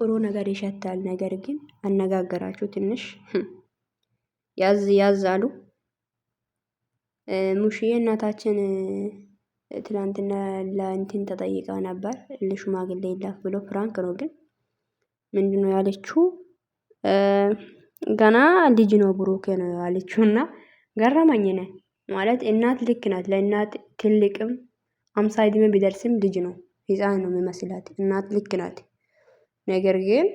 ጥሩ ነገር ይሸታል። ነገር ግን አነጋገራችሁ ትንሽ ያዝ ያዝ አሉ። ሙሽዬ እናታችን ትናንትና ለእንትን ተጠይቃ ነበር ለሽማግሌ ይላክ ብሎ ፍራንክ ነው። ግን ምንድነው ያለችው? ገና ልጅ ነው ብሩክ ነው ያለችውና ገረመኝ ነው ማለት እናት ልክ ናት። ለእናት ትልቅም 50 እድሜ ቢደርስም ልጅ ነው ህፃን ነው የሚመስላት። እናት ልክ ናት። ነገር ግን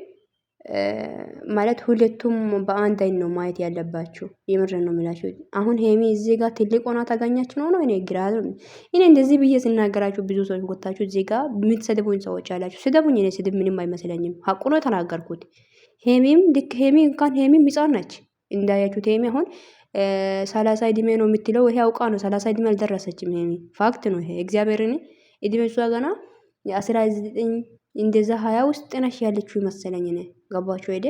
ማለት ሁለቱም በአንድ አይን ነው ማየት ያለባችሁ። የምርን ነው የምላችሁ። አሁን ሄሚ እዚህ ጋር ትልቅ ሆና ታገኛችሁ ነው እኔ ግራ እኔ እንደዚህ ብዬ ስናገራችሁ ብዙ ሰዎች ጎታችሁ እዚህ ጋር የምትሰድቡኝ ሰዎች አላችሁ። ስደቡኝ፣ እኔ ስድብ ምንም አይመስለኝም። ሀቁ ነው የተናገርኩት። ሄሚም ልክ ሄሚ እንኳን ሄሚም ህፃን ነች እንዳያችሁት። ሄሚ አሁን 30 እድሜ ነው የምትለው ይሄ አውቃ ነው። 30 እድሜ አልደረሰችም ሄሚ። ፋክት ነው ይሄ። እግዚአብሔርን እድሜ እሷ ገና የ19 እንደዛ 20 ውስጥ ነሽ ያለችው ይመስለኝ ነው። ገባችሁ ሄደ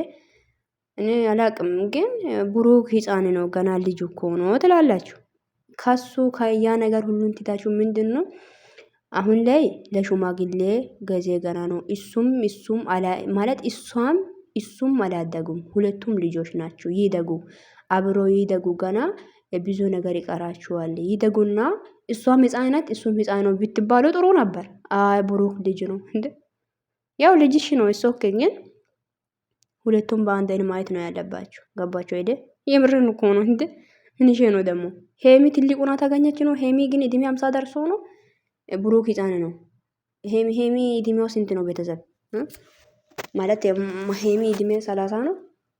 እኔ አላቅም። ግን ብሩክ ህፃን ነው ገና ልጅ እኮ ነው ትላላችሁ። ከሱ ከያ ነገር ሁሉን ትታችሁ ምንድነው አሁን ላይ ለሽማግሌ ጊዜ ገና ነው። እሱም ማለት እሱም አላደጉም። ሁለቱም ልጆች ናቸው። ይደጉ፣ አብሮ ይደጉ። ገና ብዙ ነገር ይቀራችኋል። ይደጉና እሷም ህፃን ናት እሱም ህፃን ነው ብትባሉ ጥሩ ነበር። አይ ብሩክ ልጅ ነው እንዴ? ያው ልጅሽ ነው እሱ ግን ሁለቱም በአንድ አይን ማየት ነው ያለባችሁ። ገባችሁ አይደ? የምርን እኮ ነው እንዴ? ምንሽ ነው ደግሞ? ሄሚ ትልቁና ታገኘች ነው። ሄሚ ግን እድሜ 50 ደርሶ ነው። ብሩክ ህፃን ነው። ሄሚ እድሜው ስንት ነው ቤተሰብ? ማለት ሄሚ እድሜ 30 ነው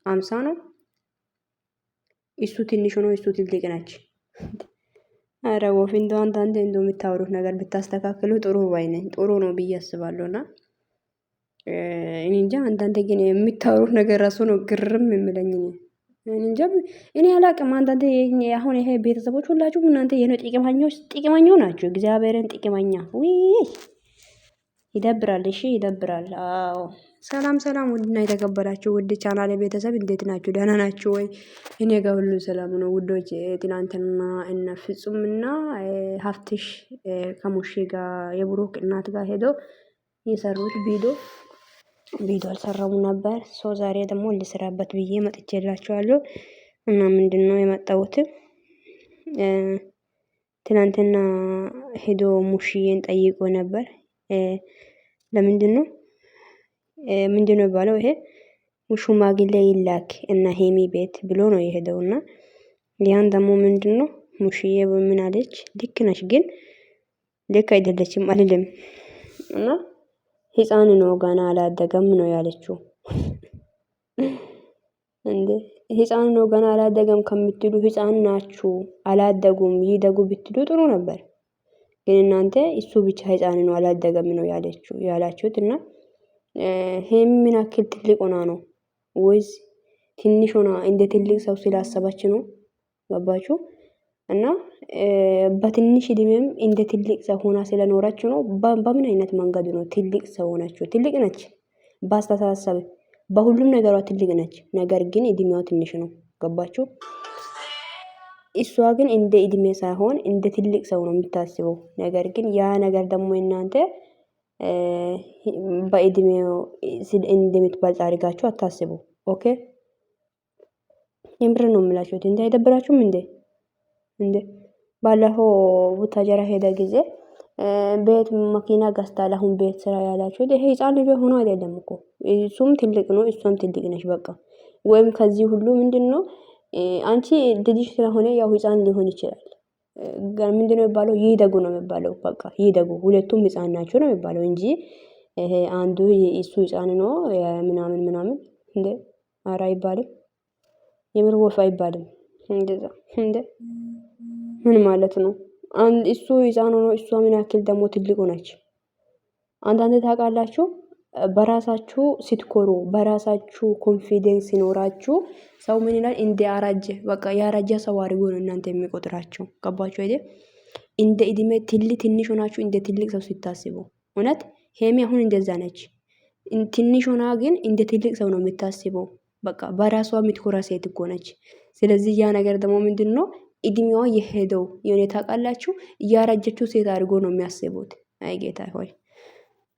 50 ነው። እሱ ትንሽ ነው እሱ ትልቅ ነች። አረ ወፍ እንደው አንተ እንደው የምታወሩት ነገር ብታስተካክሉ ጥሩ ባይ ነኝ። ጥሩ ነው ብዬ አስባለሁና እኔ እንጃ። አንዳንዴ ግን የምታወሩት ነገር ራሱ ነው ግርም የሚለኝ። እኔ እንጃ እኔ አላቅም። አንዳንዴ አሁን ይሄ ቤተሰቦች ሁላችሁም እናንተ የነ ጥቅመኞች ናቸው። እግዚአብሔርን ጥቅመኛ ውይ ይደብራል። እሺ ይደብራል። አዎ ሰላም ሰላም። ውድና የተከበራችሁ ውድ ቻናል ቤተሰብ እንዴት ናችሁ? ደህና ናችሁ ወይ? እኔ ጋር ሁሉ ሰላም ነው ውዶች። ትናንትና እነ ፍጹምና ሀፍትሽ ከሙሼ ጋር የብሩክ እናት ጋር ሄዶ የሰሩት ቪዲዮ አልሰራሙ ነበር። ዛሬ ደግሞ ልስራበት ብዬ መጥቼላችኋለሁ። እና ምንድነው የመጣሁት ትናንትና ሄዶ ሙሽዬን ጠይቆ ነበር። ለምንድነው ምንድነው ባለው ይሄ ሽማግሌ ይላክ እና ሄሚ ቤት ብሎ ነው የሄደውና ያን ደግሞ ምንድነው ሙሽዬ ምን አለች? ልክ ነሽ ግን ልክ አይደለችም አልልም እና ህፃን ነው ገና አላደገም ነው ያለችው። እንዴ ህፃን ነው ገና አላደገም ከምትሉ ህፃን ናችሁ አላደጉም ይደጉ ብትሉ ጥሩ ነበር። ግን እናንተ እሱ ብቻ ህፃን ነው አላደገም ነው ያላችሁት። እና ሄም ምን ያክል ትልቅ ሆና ነው ወይስ ትንሽ ሆና እንደ ትልቅ ሰው ስላሰባች ነው? ገባችሁ? እና በትንሽ እድሜም እንደ ትልቅ ሰው ሆና ስለኖራችሁ ነው። በምን አይነት መንገድ ነው ትልቅ ሰው ሆናችሁ? ትልቅ ነች በአስተሳሰብ በሁሉም ነገሯ ትልቅ ነች። ነገር ግን እድሜዋ ትንሽ ነው። ገባችሁ? እሷ ግን እንደ እድሜ ሳይሆን እንደ ትልቅ ሰው ነው የምታስበው። ነገር ግን ያ ነገር ደግሞ እናንተ በእድሜው እንደምትበልጥ አድርጋችሁ አታስቡ። ኦኬ የምር ነው የምላችሁት። እንዴ አይደብራችሁም እንዴ? ባለፈው ቡታጀራ ሄደ ጊዜ ቤት መኪና ገዝታል። አሁን ቤት ስራ ያላችሁት ይሄ ህፃን ልጅ ሆኖ አይደለም እኮ እሱም ትልቅ ነው እሷም ትልቅ ነች። በቃ ወይም ከዚህ ሁሉ ምንድነው አንቺ ልጅሽ ስለሆነ ያው ህፃን ሊሆን ይችላል። ምንድነው የሚባለው? ይደጉ ነው የሚባለው። በቃ ይደጉ ሁለቱም ህፃን ናቸው ነው የሚባለው እንጂ ይሄ አንዱ እሱ ህፃን ነው ምናምን እንዴ ኧረ አይባልም። የምር ወፍ አይባልም እንደዛ። እንዴ ምን ማለት ነው? አንድ እሱ ህፃን ሆኖ እሷ ምን ያክል ደግሞ ትልቅ ሆነች? አንዳንዴ ታውቃላችሁ በራሳችሁ ስትኮሩ በራሳችሁ ኮንፊደንስ ሲኖራችሁ ሰው ምን ይላል? እንደ አራጀ በቃ ያራጀ ሰው አድርጎ ነው እናንተ የሚቆጥራችሁ። ገባችሁ አይደል? እንደ እድሜ ትንሽ ሆናችሁ እንደ ትልቅ ሰው ሲታስቡ እውነት ሄሚ አሁን እንደዛ ነች። ትንሽ ሆና ግን እንደ ትልቅ ሰው ነው የምታስበው። በቃ በራሷ የምትኮራ ሴት እኮ ነች። ስለዚህ ያ ነገር ደግሞ ምንድነው እድሜዋ የሄደው የሆነ ታውቃላችሁ ያረጀችው ሴት አድርጎ ነው የሚያስቡት። አይ ጌታ ሆይ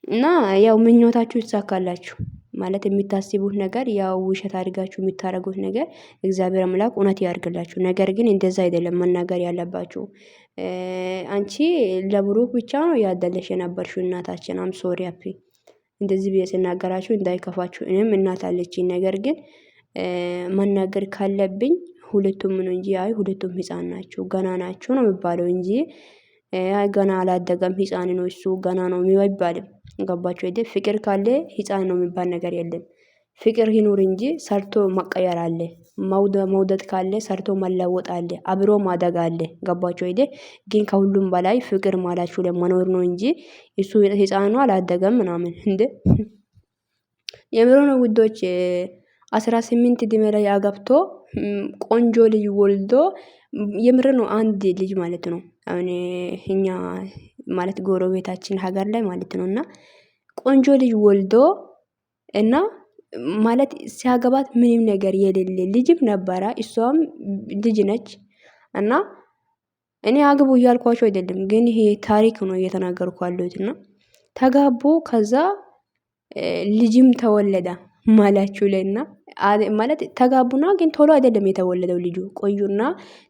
እና ያው ምኞታችሁ ይሳካላችሁ። ማለት የሚታስቡት ነገር ያው ውሸት አድርጋችሁ የምታደርጉት ነገር እግዚአብሔር አምላክ እውነት ያድርግላችሁ። ነገር ግን እንደዛ አይደለም መናገር ያለባችሁ። አንቺ ለብሩክ ብቻ ነው ያደለሽ የነበርሽው እናታችን። አም ሶሪ አፒ እንደዚህ ብዬ ስናገራችሁ እንዳይከፋችሁ። እኔም እናት አለችኝ። ነገር ግን መናገር ካለብኝ ሁለቱም ነው እንጂ አይ ሁለቱም ህፃን ናቸው ገና ናቸው ነው የሚባለው እንጂ ገና አላደገም ህፃን ነው እሱ ገና ነው አይባልም። ገባችሁ አይደል? ፍቅር ካለ ህፃን ነው የሚባል ነገር የለም። ፍቅር ይኑር እንጂ ሰርቶ መቀየር አለ። መውደድ ካለ ሰርቶ መለወጥ አለ። አብሮ ማደግ አለ። ገባችሁ አይደል? ግን ከሁሉም በላይ ፍቅር ማላችሁ ለመኖር ነው እንጂ እሱ ህፃኑ አላደገም ምናምን እንደ የምሮ ነው ውዶች። 18 እድሜ ላይ አገብቶ ቆንጆ ልጅ ወልዶ የምር ነው አንድ ልጅ ማለት ነው። አሁን እኛ ማለት ጎረቤታችን ሀገር ላይ ማለት ነው እና ቆንጆ ልጅ ወልዶ እና ማለት ሲያገባት ምንም ነገር የሌለ ልጅም ነበረ። እሷም ልጅ ነች እና እኔ አግቡ እያልኳቸው አይደለም፣ ግን ይሄ ታሪክ ነው እየተናገርኩ ያለሁት እና ተጋቡ። ከዛ ልጅም ተወለደ ማላችሁ ላይና ማለት ተጋቡና ግን ቶሎ አይደለም የተወለደው ልጁ። ቆዩና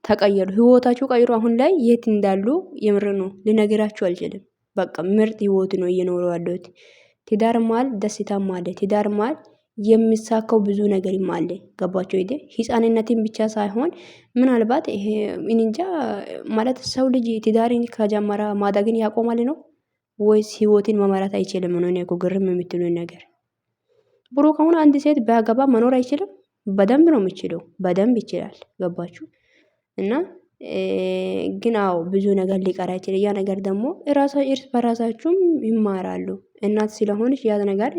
ተቀየሩ፣ ህይወታችሁ ቀይሩ። አሁን ላይ የት እንዳሉ የምር ነው ልነግራችሁ አልችልም። በቃ ምርጥ ህይወት ነው እየኖሩ ያሉት። ትዳር ማል ደስታም አለ። ትዳር ማል የሚሳካው ብዙ ነገርም አለ። ገባችሁ አይደል? ህፃንነትን ብቻ ሳይሆን ምናልባት ይሄ እንጃ ማለት ሰው ልጅ ትዳርን ከጀመረ ማደግን ያቆማል ነው ወይስ ህይወትን መመራት አይችልም ነው? እኔ እኮ ግርም የምትሉኝ ነገር ብሩክ አሁን አንድ ሴት ቢያገባ መኖር አይችልም? በደንብ ነው የሚችለው፣ በደንብ ይችላል። ገባችሁ? እና ግን አዎ ብዙ ነገር ሊቀራ ይችላል። ያ ነገር ደግሞ እርስ በራሳችሁም ይማራሉ። እናት ስለሆንሽ ያ ነገር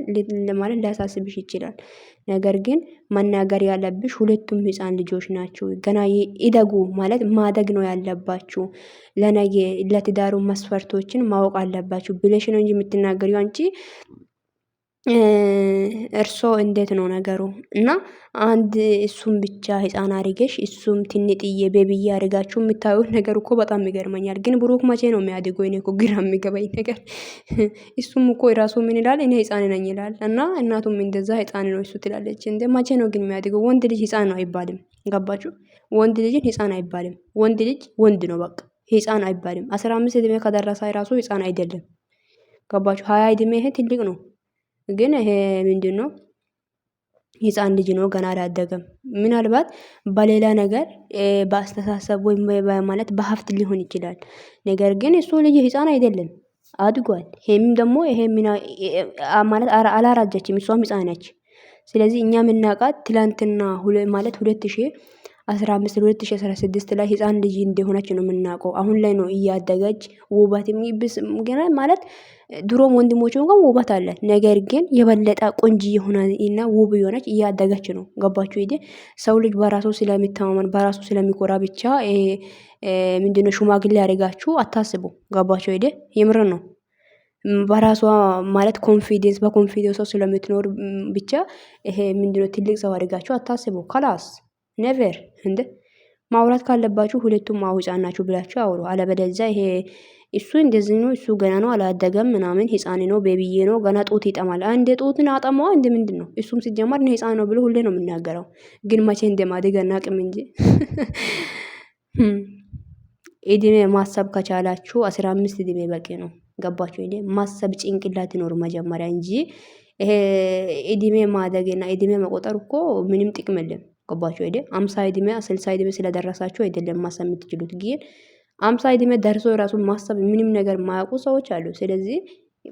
ለማለት ሊያሳስብሽ ይችላል። ነገር ግን መናገር ያለብሽ ሁለቱም ህፃን ልጆች ናቸው። ገና ይደጉ ማለት ማደግ ነው ያለባችሁ። ለነገ ለትዳሩ መስፈርቶችን ማወቅ አለባችሁ ብለሽ ነው እንጂ የምትናገሪው አንቺ እርሶ እንዴት ነው ነገሩ? እና አንድ እሱም ብቻ ህፃን አድርገሽ እሱም ትንጥዬ ቤቢዬ አድርጋችሁ የምታዩት ነገር እኮ በጣም ይገርመኛል። ግን ብሩክ መቼ ነው የሚያድገው? እኔ እኮ ግራ የሚገባኝ ነገር እሱም እኮ የራሱ ምን ይላል? እኔ ህፃን ነኝ ይላል። እና እናቱም እንደዛ ህፃን ነው እሱ ትላለች። እንደ መቼ ነው ግን የሚያድገው? ወንድ ልጅ ህፃን ነው አይባልም። ገባችሁ? ወንድ ልጅን ህፃን አይባልም። ወንድ ልጅ ወንድ ነው በቃ፣ ህፃን አይባልም። 15 እድሜ ከደረሰ የራሱ ህፃን አይደለም። ገባችሁ? 20 እድሜ ይሄ ትልቅ ነው። ግን ይሄ ምንድነው? ህፃን ልጅ ነው ገና አላደገም። ምናልባት በሌላ ነገር በአስተሳሰብ ወይም ማለት በሀብት ሊሆን ይችላል። ነገር ግን እሱ ልጅ ህፃን አይደለም፣ አድጓል። ይሄም ደግሞ ይሄ ማለት አላራጀችም፣ እሷም ህፃን ነች። ስለዚህ እኛ የምናውቃት ትላንትና ማለት 2015 2016 ላይ ህፃን ልጅ እንደሆነች ነው የምናውቀው። አሁን ላይ ነው እያደገች ውበት የሚብስ ገና ማለት ድሮም ወንድሞቹ እንኳን ውበት አለ። ነገር ግን የበለጠ ቆንጂ የሆነና ውብ የሆነች እያደገች ነው። ገባችሁ አይደል? ሰው ልጅ በራሱ ስለሚተማመን በራሱ ስለሚኮራ ብቻ ምንድነው ሽማግሌ ያደርጋችሁ አታስቡ። ገባችሁ አይደል? የምር ነው። በራሷ ማለት ኮንፊደንስ በኮንፊደንስ ሰው ስለምትኖር ብቻ ይሄ ምንድነው ትልቅ ሰው አድርጋችሁ አታስቡ። ከላስ ኔቨር እንደ ማውራት ካለባችሁ ሁለቱም ህፃን ናችሁ ብላችሁ አውሩ። አለበለዚያ ይሄ እሱ እንደዚህ ነው እሱ ገና ነው አላደገም ምናምን ህፃን ነው ቤቢዬ ነው ገና ጡት ይጠማል። አንዴ ጡትን አጠማዋ እንደ ምንድን ነው? እሱም ሲጀመር ነው ህፃን ነው ብሎ ሁሌ ነው የምናገረው። ግን መቼ እንደማደግ አናውቅም እንጂ እድሜ ማሰብ ከቻላችሁ 15 እድሜ በቂ ነው። ገባችሁ አይደል? ማሰብ ጭንቅላት ይኖር መጀመሪያ እንጂ ይሄ እድሜ ማደግና እድሜ መቆጠር እኮ ምንም ጥቅም የለም። ገባችሁ አይደል? 50 እድሜ 60 እድሜ ስለደረሳችሁ አይደለም ማሰብ የምትችሉት። ግን 50 እድሜ ደርሶ ራሱ ማሰብ ምንም ነገር ማያውቁ ሰዎች አሉ። ስለዚህ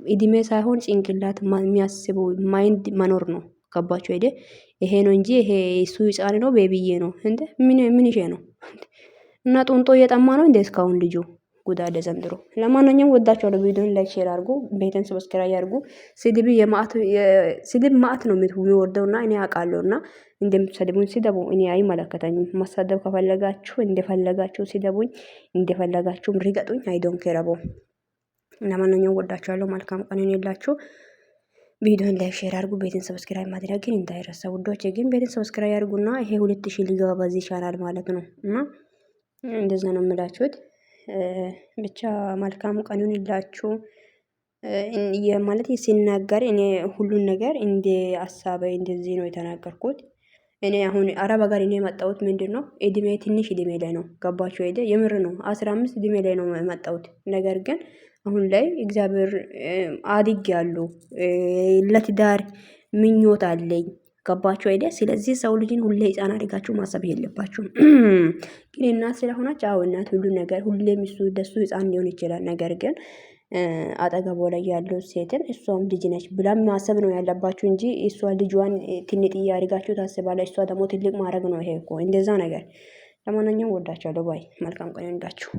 እድሜ ሳይሆን ጭንቅላት የሚያስበው ማይንድ መኖር ነው። ገባችሁ አይደል? ይሄ ነው እንጂ ይሄ እሱ ህፃን ነው ቤቢዬ ነው እንደ ምን ይሄ ነው እና ጡንጦ እየጠማ ነው እንደ እስካሁን ልጁ ጉዳደ ዘንድሮ። ለማንኛውም ወዳችኋለሁ። ቪዲዮን ላይክ ሼር አድርጉ፣ ቤተን ሰብስክራይብ አድርጉ። ስድብ ማአት ነው የሚወርደውና እኔ አውቃለሁና እንደምትሰድቡኝ ስደቡ፣ እኔ አይመለከተኝም። ማሳደብ ከፈለጋችሁ እንደፈለጋችሁ ስደቡኝ፣ እንደፈለጋችሁ ሪገጡኝ። አይ ዶንት ኬር አባውት። ለማንኛውም ወዳችኋለሁ። መልካም ቀን ይሁንላችሁ። ቪዲዮን ላይክ ሼር አድርጉ፣ ቤተን ሰብስክራይብ ማድረግ ግን እንዳይረሳ ውዶች። ግን ቤተን ሰብስክራይብ አድርጉና ይሄ 2000 ሊገባ በዚህ ቻናል ማለት ነው እና እንደዛ ነው የምላችሁት። ብቻ መልካም ቀን ይሁንላችሁ። ማለት ሲናገር እኔ ሁሉን ነገር እንደ አሳበ እንደዚህ ነው የተናገርኩት። እኔ አሁን አረብ ሀገር እኔ የመጣሁት ምንድነው እድሜ ትንሽ እድሜ ላይ ነው። ገባችሁ አይደ? የምር ነው 15 እድሜ ላይ ነው የመጣሁት። ነገር ግን አሁን ላይ እግዚአብሔር አድጌያለሁ። ለትዳር ምኞት አለኝ። ገባችሁ አይደ? ስለዚህ ሰው ልጅን ሁሌ ህፃን አድርጋችሁ ማሰብ የለባችሁም። ግን እናት ስለሆነች አዎ እናት ሁሉ ነገር ሁሌም እሱ ደሱ ህፃን ሊሆን ይችላል። ነገር ግን አጠገቧ ላይ ያለው ሴትን እሷም ልጅ ነች ብላ ማሰብ ነው ያለባችሁ እንጂ እሷ ልጇን ትንጥዬ አድርጋችሁ ታስባለች። እሷ ደግሞ ትልቅ ማድረግ ነው። ይሄ እኮ እንደዛ ነገር። ለማንኛውም ወዳችኋለሁ ባይ። መልካም ቀን ይሁንላችሁ።